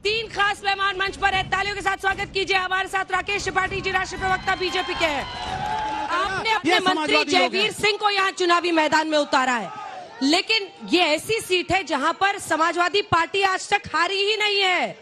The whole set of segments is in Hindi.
तीन खास मेहमान मंच पर है, तालियों के साथ स्वागत कीजिए। हमारे साथ राकेश त्रिपाठी जी, राष्ट्रीय प्रवक्ता बीजेपी के हैं। आपने अपने मंत्री जयवीर सिंह को यहाँ चुनावी मैदान में उतारा है, लेकिन ये ऐसी सीट है जहाँ पर समाजवादी पार्टी आज तक हारी ही नहीं है।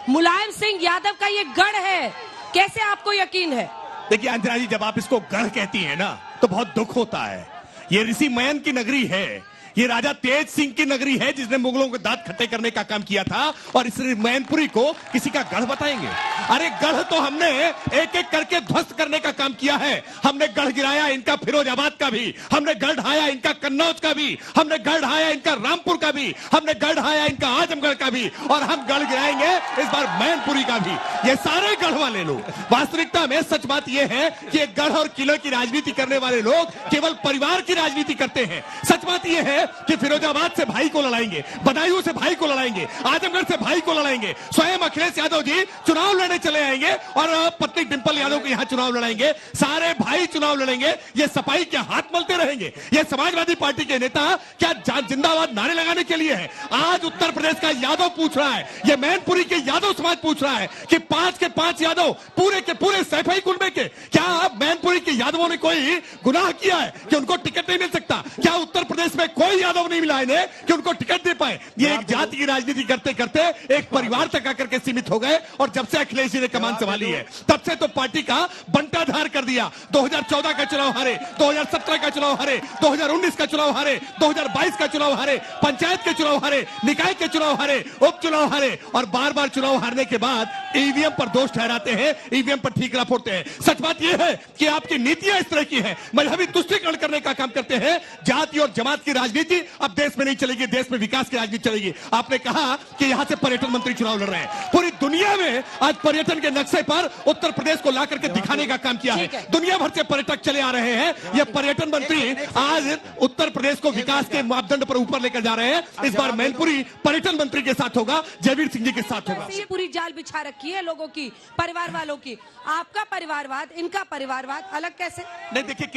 मुलायम सिंह यादव का ये गढ़ है, कैसे आपको यकीन है? देखिए अंजना जी, जब आप इसको गढ़ कहती हैं ना तो बहुत दुख होता है। ये ऋषि मयन की नगरी है, ये राजा तेज सिंह की नगरी है जिसने मुगलों के दांत खट्टे करने का काम किया था, और इस मैनपुरी को किसी का गढ़ बताएंगे? अरे गढ़ तो हमने एक एक करके ध्वस्त करने का काम किया है। हमने गढ़ गिराया इनका फिरोजाबाद का भी, हमने गढ़ ढाया इनका कन्नौज का भी, हमने गढ़ ढाया इनका रामपुर का भी, हमने गढ़ ढाया इनका आजमगढ़ का भी, और हम गढ़ गिराएंगे इस बार मैनपुरी का भी। ये सारे गढ़ वाले लोग, वास्तविकता में सच बात यह है कि एक गढ़ और किले की राजनीति करने वाले लोग केवल परिवार की राजनीति करते हैं। सच बात यह है कि फिरोजाबाद से भाई को लड़ाएंगे, बदायूं से भाई को लड़ाएंगे, आजमगढ़ से भाई को लड़ाएंगे, स्वयं अखिलेश यादव जी चुनाव लड़ने चले आएंगे और पत्नी डिंपल यादव को यहां चुनाव लड़ाएंगे। सारे भाई चुनाव लड़ेंगे। ये सफाई के हाथ मलते रहेंगे। ये समाजवादी पार्टी के नेता क्या जिंदाबाद नारे लगाने के लिए है? आज उत्तर प्रदेश का यादव पूछ रहा है, ये मैनपुरी के यादव समाज पूछ रहा है कि 5 के 5 यादव पूरे के पूरे सैफई कुनबे के, क्या मैनपुरी के यादवों ने कोई गुनाह किया है कि उनको टिकट नहीं मिल सकता? क्या उत्तर प्रदेश में कोई यादव नहीं मिला इन्हें कि उनको टिकट दे पाए? ये एक जाति की राजनीति करते करते एक परिवार तक आकर के सीमित हो गए, और जब से अखिलेश जी ने कमान संभाली है तब से तो पार्टी का बंटाधार कर दिया। 2014 का चुनाव हारे, 2017 का चुनाव हारे, 2019 का चुनाव हारे, 2022 का चुनाव हारे, पंचायत के चुनाव हारे, निकाय के चुनाव हारे, उपचुनाव हारे, और बार बार चुनाव हारने के बाद ईवीएम पर दोष ठहराते हैं, ईवीएम पर ठीकरा फोड़ते हैं। सच बात यह है कि आपकी नीतियां इस तरह की है, मजहबी तुष्टीकरण करने का काम करते हैं। जाति और जमात की राजनीति अब देश में नहीं चलेगी, देश में विकास की राजनीति चलेगी। आपने कहा कि यहां से पर्यटन मंत्री चुनाव लड़ रहे हैं। पूरी दुनिया में आज पर्यटन के नक्शे पर उत्तर प्रदेश को ला करके दिखाने का काम किया है। दुनिया भर से पर्यटक चले आ रहे हैं। ये पर्यटन मंत्री आज उत्तर प्रदेश को विकास के मापदंड पर ऊपर लेकर जा रहे हैं। इस बार मैनपुरी पर्यटन मंत्री के साथ होगा, जयवीर सिंह जी के साथ होगा। ये पूरी जाल बिछा रखी है लोगों की, परिवार वालों की। आपका परिवारवाद, इनका परिवारवाद अलग कैसे? नहीं, देखिए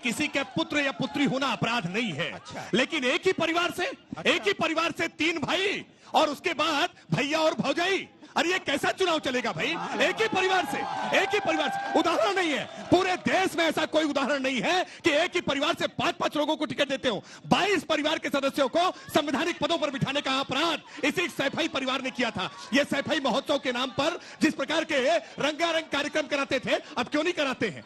किसी के पुत्र या पुत्री होना अपराध नहीं है। लेकिन एक ही परिवार से 3 भाई और उसके बाद भैया और भौजाई, अरे ये कैसा चुनाव चलेगा भाई? एक ही परिवार से उदाहरण नहीं है। पूरे देश में ऐसा कोई उदाहरण नहीं है कि एक ही परिवार से 5-5 लोगों को टिकट देते हो। 22 परिवार के सदस्यों को संवैधानिक पदों पर बिठाने का अपराध इसी सैफई परिवार ने किया था। ये सैफई महोत्सव के नाम पर जिस प्रकार के रंगारंग कार्यक्रम कराते थे, अब क्यों नहीं कराते हैं?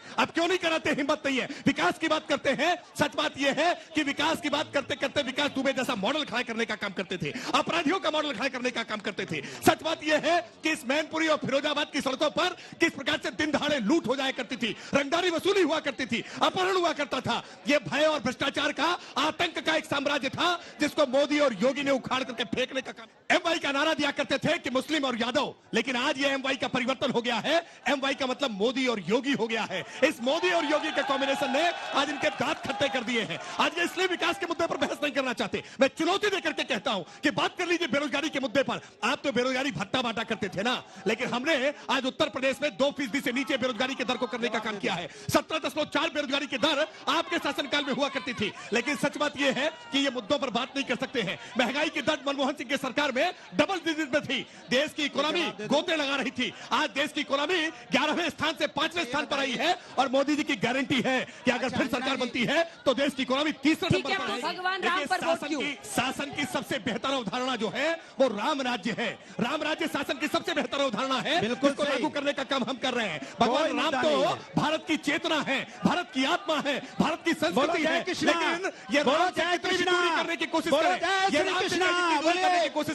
हिम्मत नहीं है। विकास की बात करते हैं। सच बात यह है कि विकास की बात करते करते विकास दुबे जैसा मॉडल खड़ा करने का काम करते थे, अपराधियों का मॉडल खड़ा करने का काम करते थे। सच बात यह है कि इस मैनपुरी और फिरोजाबाद की सड़कों पर किस प्रकार से दिन दहाड़े लूट हो जाया करती थी, रंगदारी वसूली हुआ करती थी, अपहरण हुआ करता था। यह भय और भ्रष्टाचार का, आतंक का एक साम्राज्य था जिसको मोदी और योगी ने उखाड़ करके फेंकने का काम। एमवाई का नारा दिया करते थे कि मुस्लिम और यादव, लेकिन आज यह एमवाई का परिवर्तन हो गया है। एमवाई का मतलब मोदी और योगी हो गया है। इस मोदी और योगी के कॉम्बिनेशन ने आज इनके दांत खट्टे कर दिए हैं। आज ये इसलिए विकास के मुद्दे पर बहस नहीं करना चाहते। मैं चुनौती देकर के कहता हूं कि बात कर लीजिए बेरोजगारी के मुद्दे पर। आप तो बेरोजगारी भत्ता बांटा करते थे ना, लेकिन हमने आज उत्तर प्रदेश में 2% से नीचे बेरोजगारी के दर को करने का काम किया है। 17.4 बेरोजगारी की दर आपके शासनकाल में हुआ करती थी। लेकिन सच बात यह है कि ये मुद्दों पर बात नहीं कर सकते हैं। महंगाई की दर मनमोहन सिंह की सरकार में डबल डिजिट में थी। देश की इकोनॉमी गोते लगा रही थी। आज देश की इकोनॉमी 11वें स्थान से 5वें स्थान पर आई है, और मोदी जी की गारंटी है कि अगर फिर सरकार बनती है तो देश की इकोनॉमी 3रे नंबर पर आएगी। भगवान राम पर वोट क्यों? शासन की सबसे बेहतर अवधारणा जो है वो राम राज्य है। राम राज्य शासन की सबसे बेहतर अवधारणा है, इसको लागू करने का काम हम कर रहे हैं। भगवान राम तो भारत की चेतना है, भारत की आत्मा है, भारत की संस्कृति है। लेकिन ये राम से कितनी भी दूरी करने की कोशिश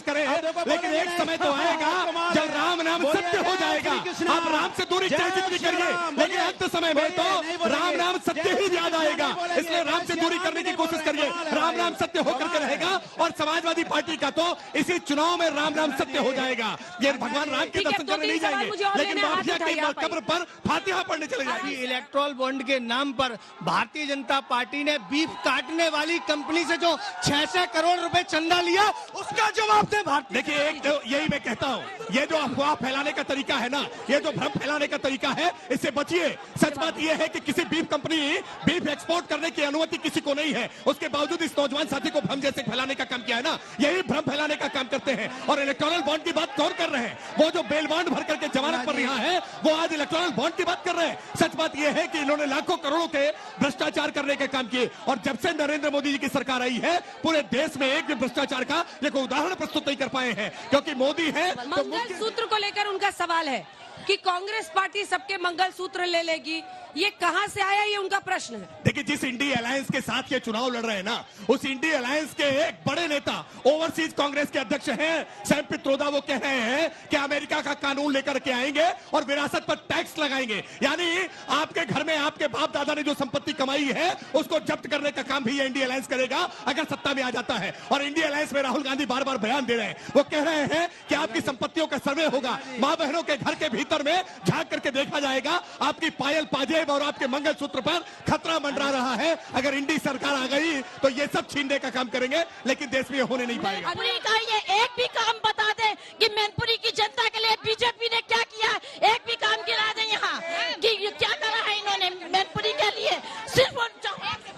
करें, लेकिन एक समय तो आएगा जब राम नाम सत्य हो जाएगा। आप राम से दूरी चाहे जितनी करिए, लेकिन अंत समय में तो राम नाम सत्य ही याद आएगा। इसलिए राम से दूरी करने की कोशिश करिए। राम नाम सत्य होकर के रहेगा, और समाजवादी पार्टी का तो इसी चुनाव में राम नाम सत्य हो जाएगा। ये भगवान राम के दर्शन करने नहीं जाएंगे, लेकिन माफिया के कब्र पर फातिहा पढ़ने चले जाएंगे। इलेक्ट्रोल बॉन्ड के नाम पर भारतीय जनता पार्टी ने बीफ काटने वाली कंपनी से जो 6 करोड़ रुपए चंदा लिया, उसका जवाब दे भारत। देखिए, एक तो यही मैं कहता हूँ, ये जो अफवाह फैलाने का तरीका है ना, ये जो भ्रम फैलाने का तरीका है, इससे बचिए। सच बात यह है कि किसी बीफ कंपनी बीफ एक्सपोर्ट करने की अनुमति किसी को नहीं है, उसके बावजूद इस नौजवान साथी को भ्रम जैसे फैलाने का काम किया है ना, यही भ्रम फैलाने का काम करते हैं। और इलेक्टोरल बॉन्ड की बात कौन कर रहे हैं? वो जो बेल बॉन्ड भर करके जमानत पर रिहा है, वो आज इलेक्टोरल बॉन्ड की बात कर रहे हैं। सच बात यह है कि इन्होंने लाखों करोड़ों के भ्रष्टाचार करने के काम किए, और जब से नरेंद्र मोदी जी की सरकार आई है, पूरे देश में एक भी भ्रष्टाचार का ये कोई उदाहरण प्रस्तुत नहीं कर पाए हैं, क्योंकि मोदी है। मंगलसूत्र को लेकर उनका सवाल है कि कांग्रेस पार्टी सबके मंगलसूत्र ले लेगी, ये कहां से आया, ये उनका प्रश्न है। देखिए, जिस इंडी अलायंस के साथ ये चुनाव लड़ रहे हैं ना, उस इंडी अलायंस के एक बड़े नेता ओवरसीज कांग्रेस के अध्यक्ष हैं सैम पित्रोदा। वो कह रहे हैं कि अमेरिका का कानून लेकर के आएंगे और विरासत पर टैक्स लगाएंगे, यानी आपके घर में आपके बाप दादा ने जो संपत्ति कमाई है उसको जब्त करने का काम भी इंडी अलायंस करेगा अगर सत्ता में आ जाता है। और इंडी अलायंस में राहुल गांधी बार बार बयान दे रहे हैं, वो कह रहे हैं कि आपकी संपत्तियों का सर्वे होगा, मां बहनों के घर के भीतर में झांक करके देखा जाएगा, आपकी पायल पाजेब और आपके मंगलसूत्र पर खतरा मंडरा रहा है। अगर इंडी सरकार आ गई तो ये सब छीनने का काम करेंगे, लेकिन देश में होने नहीं पाएगा। मैनपुरी का ये एक भी काम बता दे कि मैनपुरी की जनता के लिए बीजेपी ने क्या किया, एक भी काम गिरा दे यहाँ कि क्या करा है इन्होंने मैनपुरी के लिए। सिर्फ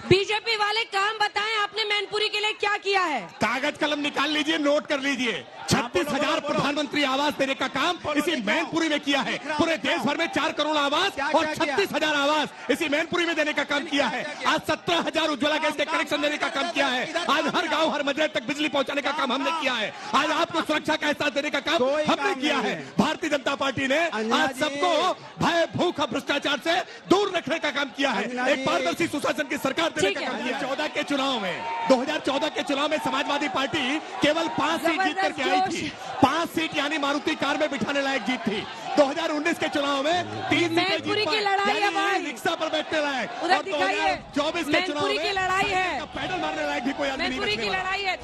बीजेपी वाले काम बताएं, आपने मैनपुरी के लिए क्या किया है। कागज कलम निकाल लीजिए, नोट कर लीजिए। 36,000 प्रधानमंत्री आवास देने का काम इसी मैनपुरी में किया है। पूरे देश भर में 4 करोड़ आवास और 36,000 आवास इसी मैनपुरी में देने का काम किया है। आज 17,000 उज्ज्वला गैस के कनेक्शन देने का काम किया है। आज हर गांव हर मजरे तक बिजली पहुंचाने का काम हमने किया है। आज आपको सुरक्षा का एहसास देने का काम हमने किया है। भारतीय जनता पार्टी ने आज सबको भय भूख और भ्रष्टाचार से दूर रखने का काम किया है। एक पारदर्शी सुशासन की सरकार देने का काम किया। 2014 के चुनाव में समाजवादी पार्टी केवल 5 सीट जीत करके आई थी। 5 सीट यानी मारुति कार में बिठाने लायक जीत थी। 2019 के चुनाव में 3 मैनपुरी की लड़ाई है भाई, रिक्शा पर बैठने लायक। उधर दिखाइए, 2024 के चुनाव में मैनपुरी की लड़ाई है, पैडल मारने लायक भी कोई आदमी नहीं मैनपुरी की बचने वाला। लड़ाई है।